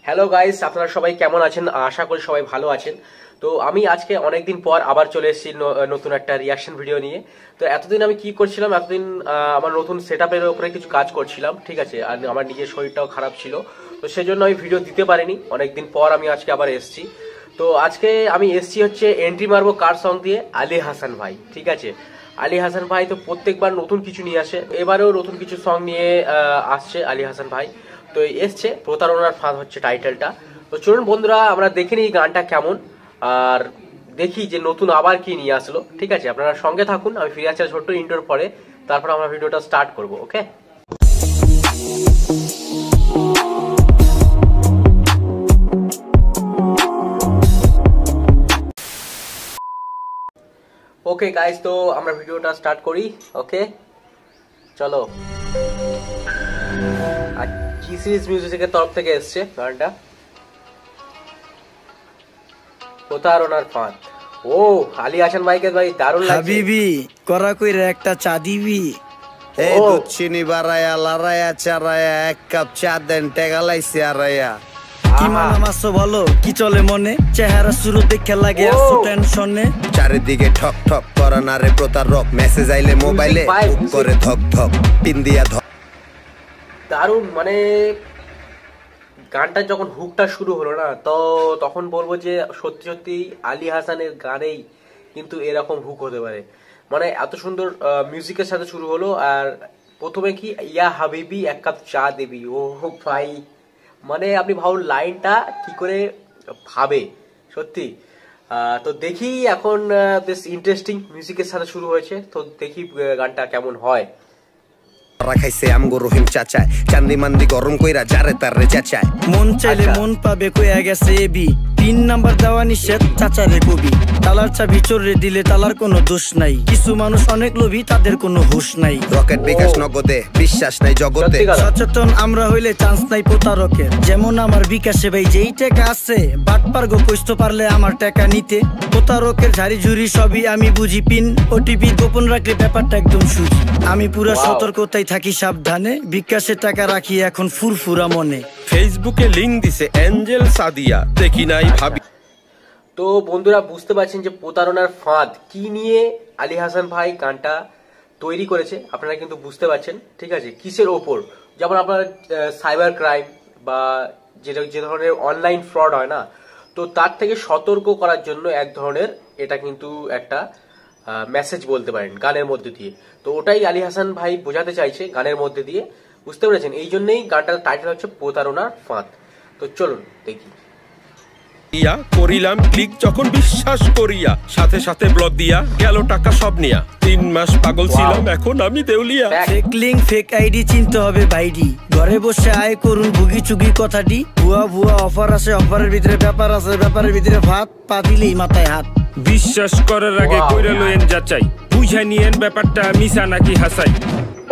Hello guys, আপনারা সবাই কেমন আছেন? আশা করি সবাই ভালো আছেন। তো আমি আজকে অনেকদিন পর আবার চলে এসেছি নতুন একটা রিয়াকশন ভিডিও নিয়ে। তো এতদিন আমি কি করছিলাম, এতদিন আমার নতুন সেটআপের উপরে কিছু কাজ করছিলাম, ঠিক আছে। আর আমার নিজের শরীরটাও খারাপ ছিল, তো সেজন্য আমি ভিডিও দিতে পারিনি। অনেকদিন পর আমি আজকে আবার এসেছি। তো আজকে আমি এসেছি হচ্ছে এন্ট্রি মারবো কার সং দিয়ে, আলী হাসান ভাই, ঠিক আছে। আলী হাসান ভাই তো প্রত্যেকবার নতুন কিছু নিয়ে আসে, এবারেও নতুন কিছু সং নিয়ে আসছে আলী হাসান ভাই। তো এসছে প্রতারণার ফাঁদ হচ্ছে টাইটেলটা। তো চলুন বন্ধুরা, আমরা দেখে নিই গানটা কেমন, আর দেখি যে নতুন আবার কি নিয়ে আসলো, ঠিক আছে। আপনারা সঙ্গে থাকুন, আমি ফিরে আসছি ছোট্ট ইন্ট্রোর পরে, তারপর আমরা ভিডিওটা স্টার্ট করবো। ওকে, ওকে গাইস, তো আমরা ভিডিওটা স্টার্ট করি। ওকে চলো। আর জি সিরিজ মিউজিকের তরফ থেকে এসছে গানটা, প্রতারণার ফাঁদ। ও আলী হাসান ভাইকে ভাই দারুণ লাগছে। হাবিবি করা কইরা একটা চা দিবি? এই দুধ চিনি বাড়ায়া লারায়া চারায়া এক কাপ চা দেন টেগালাইছি আরায়া। কি মানা মাসো ভালো কি চলে মনে, চেহারা শুরু দেখে লাগে আসো টেনশনে। চারিদিকে ঠক ঠক করা না রে প্রতারক, মেসেজ আইলে মোবাইলে করে ধক ধক পিন দিয়া ধক। দারুণ, মানে গানটা যখন হুকটা শুরু হলো না, তো তখন বলবো যে সত্যি সত্যি আলী হাসানের গানেই কিন্তু এরকম হুক হতে পারে। মানে এত সুন্দর মিউজিকের সাথে শুরু হলো, আর প্রথমে কি ইয়া হাবিবি এক কাপ চা দিবি। ও ভাই, মানে আপনি ভাবুন লাইনটা কি করে ভাবে, সত্যি। তো দেখি এখন, বেশ ইন্টারেস্টিং মিউজিকের সাথে শুরু হয়েছে, তো দেখি গানটা কেমন হয়। রাখাইছে আমগো রহিম চাচায়, চান্দি মান্দি গরম কইরা যারে তারে চাচায়। মন চাইলে মন পাবে কইয়া গেছে এবি, পিন নাম্বার দেওয়া নিষেধ চাচারে কবি। তালার চাবি চোরে দিলে তালার কোনো দোষ নাই, কিছু মানুষ অনেক লোভী তাদের কোনো হুঁশ নাই। রকেট বিকাশ নগদে বিশ্বাস নাই জগতে, সচেতন আমরা হইলে চান্স নাই প্রতারকের। যেমন আমার বিকাশে ভাই যেই টাকা আছে, বাট পারগো কইতে পারলে আমার টাকা নিতে। প্রতারকের ঝাড়ি ঝুড়ি সবই আমি বুঝি, পিন ওটিপি গোপন রাখলে ব্যাপারটা একদম সুজি। আমি পুরা সতর্কতায় থাকি সাবধানে, বিকাশে টাকা রাখি এখন ফুরফুরা মনে। ফেসবুকে লিংক দিছে এঞ্জেল সাদিয়া, দেখি নাই ভাবি। তো বন্ধুরা বুঝতে পারছেন যে প্রতারণার ফাঁদ কি নিয়ে আলী হাসান ভাই গানটা তৈরি করেছে, আপনারা কিন্তু বুঝতে পারছেন, ঠিক আছে। কিসের ওপর, যেমন আপনার সাইবার ক্রাইম বা যে ধরনের অনলাইন ফ্রড হয় না, তো তার থেকে সতর্ক করার জন্য এক ধরনের এটা কিন্তু একটা মেসেজ বলতে পারেন গানের মধ্যে দিয়ে। তো ওটাই আলী হাসান ভাই বোঝাতে চাইছে গানের মধ্যে দিয়ে, বুঝতে পেরেছেন। এই জন্যই গানটার টাইটেল হচ্ছে প্রতারণার ফাঁদ। তো চলুন দেখি। করিলাম ক্লিক যখন বিশ্বাস করিয়া, সাথে সাথে ব্লক দিয়া গেল টাকা সব নিয়া। 3 মাস পাগল ছিলাম, এখন আমি দেউলিয়া। ফেক লিংক ফেক আইডি চিনতে হবে ভাইডি, ঘরে বসে আয় করুন ভুগি চুগি কথাটি। ভুয়া ভুয়া অফার আছে, অফারের ভিতরে ব্যাপার আছে, ব্যাপারের ভিতরে ভাত, পা দিলেই মাথায় হাত। বিশ্বাস করার আগে কইরা লয়েন যাচাই, বুঝা নিয়েন ব্যাপারটা মিছা নাকি হাসাই।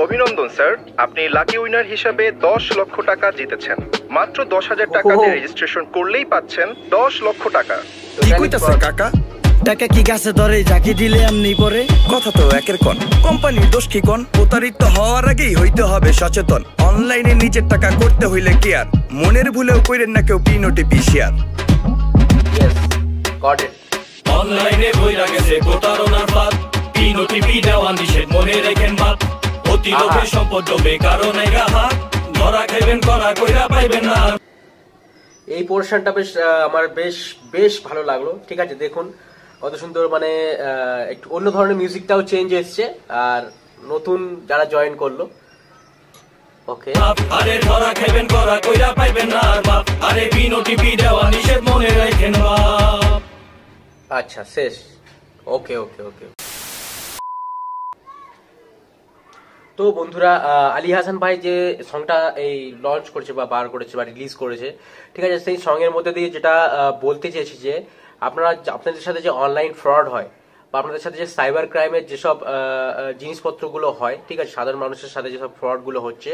অভিনন্দন স্যার, আপনি লাকি উইনার হিসাবে 10 লক্ষ টাকা জিতেছেন। মাত্র 10,000 টাকা দিয়ে রেজিস্ট্রেশন করলেই পাচ্ছেন 10 লক্ষ টাকা। কি কইতাছে কাকা? টাকা কি গাছে ধরে যাকে দিলে এমনি পরে? কথা তো একের কোন, কোম্পানির দোষ কি কোন? প্রতারিত হওয়ার আগেই হইতে হবে সচেতন। অনলাইনে নিজের টাকা করতে হইলে কেয়ার, মনের ভুলেও কইরেন না কেউ pin OTP share. Yes, got it. অনলাইনে বইরা গেছে প্রতারণার ফাঁদ, পিন ওটিপি দেওয়া নিষেধ মনে রেখেন বাদ। অতি লোভে সম্পদ ডোবে কারণে হাত, ধরা খাইবেন করা কইরা পাইবেন না। এই পোর্শনটা বেশ আমার বেশ ভালো লাগলো, ঠিক আছে। দেখুন কত সুন্দর, মানে একটু অন্য ধরনের মিউজিকটাও চেঞ্জ এসছে, আর নতুন যারা জয়েন করলো। ওকে, আরে ধরা খাইবেন করা কইরা পাইবেন না বাপ, আরে পিন ওটিপি দেওয়া নিষেধ মনে রাখেন বাপ। আচ্ছা শেষ। ওকে ওকে ওকে। তো বন্ধুরা, আলী হাসান ভাই যে সংটা এই লঞ্চ করেছে বা বার করেছে বা রিলিজ করেছে, ঠিক আছে, সেই সঙ্গের মধ্যে দিয়ে যেটা বলতে চেয়েছি যে আপনাদের সাথে যে অনলাইন ফ্রড হয় বা আপনাদের সাথে যে সাইবার ক্রাইমের যেসব জিনিসপত্রগুলো হয়, ঠিক আছে, সাধারণ মানুষের সাথে যেসব ফ্রডগুলো হচ্ছে,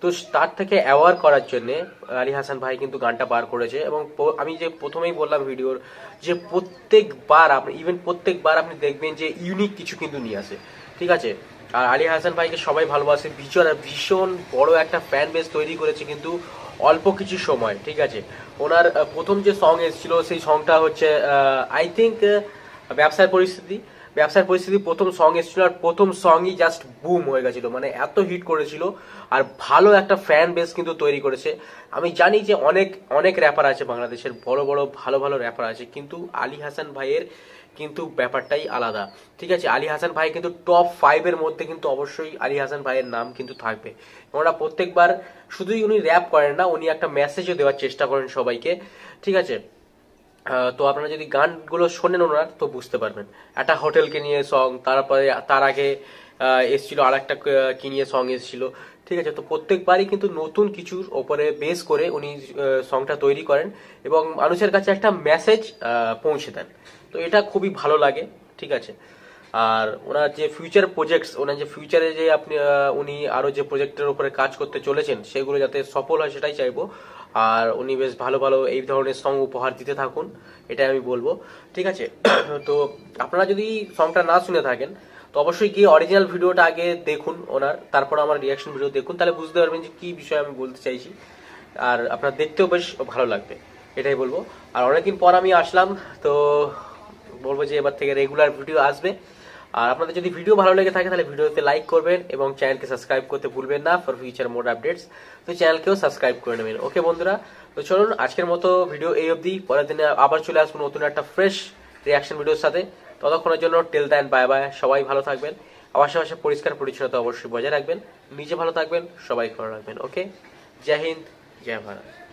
তো তার থেকে অ্যাওয়ার করার জন্য আলী হাসান ভাই কিন্তু গানটা বার করেছে। এবং আমি যে প্রথমেই বললাম ভিডিওর, যে প্রত্যেকবার আপনি দেখবেন যে ইউনিক কিছু কিন্তু নিয়ে আসে, ঠিক আছে। আর আলী হাসান ভাইকে সবাই ভালোবাসে, ভীষণ বড় একটা ফ্যান বেস তৈরি করেছে কিন্তু অল্প কিছু সময়, ঠিক আছে। ওনার প্রথম যে সং এসেছিল সেই সংটা হচ্ছে আই থিঙ্ক ব্যবসার পরিস্থিতি প্রথম সং এসেছিল, আর প্রথম সঙ্গই জাস্ট বুম হয়ে গেছিল, মানে এত হিট করেছিল আর ভালো একটা ফ্যান বেস কিন্তু তৈরি করেছে। আমি জানি যে অনেক অনেক র্যাপার আছে বাংলাদেশের, বড় বড় ভালো ভালো র্যাপার আছে, কিন্তু আলী হাসান ভাইয়ের কিন্তু ব্যাপারটাই আলাদা, ঠিক আছে। আলী হাসান ভাই কিন্তু টপ 5-এর মধ্যে কিন্তু অবশ্যই আলী হাসান ভাইয়ের নাম কিন্তু থাকবে। ওনারা প্রত্যেকবার শুধুই উনি র্যাপ করেন না, উনি একটা মেসেজও দেওয়ার চেষ্টা করেন সবাইকে, ঠিক আছে। তো আপনারা যদি গানগুলো শোনেন ওনার তো বুঝতে পারবেন। একটা হোটেলকে নিয়ে সং, তারপরে তার আগে এসছিল আর একটা কি নিয়ে সং এসছিল, ঠিক আছে। তো প্রত্যেকবারই কিন্তু নতুন কিছুর ওপরে বেস করে উনি সংটা তৈরি করেন এবং মানুষের কাছে একটা মেসেজ পৌঁছে দেন, তো এটা খুবই ভালো লাগে, ঠিক আছে। আর ওনার যে ফিউচার প্রজেক্টস, ওনার যে ফিউচারে যে উনি আরো যে প্রজেক্টের উপরে কাজ করতে চলেছেন সেগুলো যাতে সফল হয় সেটাই চাইবো। আর উনি বেশ ভালো ভালো এই ধরনের সং উপহার দিতে থাকুন, এটাই আমি বলবো, ঠিক আছে। তো আপনারা যদি সংটা না শুনে থাকেন তো অবশ্যই গিয়ে অরিজিনাল ভিডিওটা আগে দেখুন ওনার, তারপর আমার রিয়াকশন ভিডিও দেখুন, তাহলে বুঝতে পারবেন যে কি বিষয় আমি বলতে চাইছি, আর আপনার দেখতেও বেশ ভালো লাগবে, এটাই বলবো। আর অনেকদিন পর আমি আসলাম, তো বলবো যে এবার থেকে রেগুলার ভিডিও আসবে। আর আপনাদের যদি ভিডিও ভালো লেগে থাকে তাহলে ভিডিওতে লাইক করবেন এবং চ্যানেলকে সাবস্ক্রাইব করতে ভুলবেন না ফর ফিউচার মোর আপডেটস। তো চ্যানেলকেও সাবস্ক্রাইব করে নেবেন, ওকে বন্ধুরা। তো চলুন আজকের মতো ভিডিও এই অবধি, পরের দিনে আবার চলে আসবো নতুন একটা ফ্রেশ রিয়াকশন ভিডিওর সাথে। ততক্ষণের জন্য টিল দেন বাই বাই, সবাই ভালো থাকবেন, আশেপাশে পরিষ্কার পরিচ্ছন্নতা অবশ্যই বজায় রাখবেন, নিজে ভালো থাকবেন, সবাই ভালো রাখবেন, ওকে। জয় হিন্দ, জয় ভারত।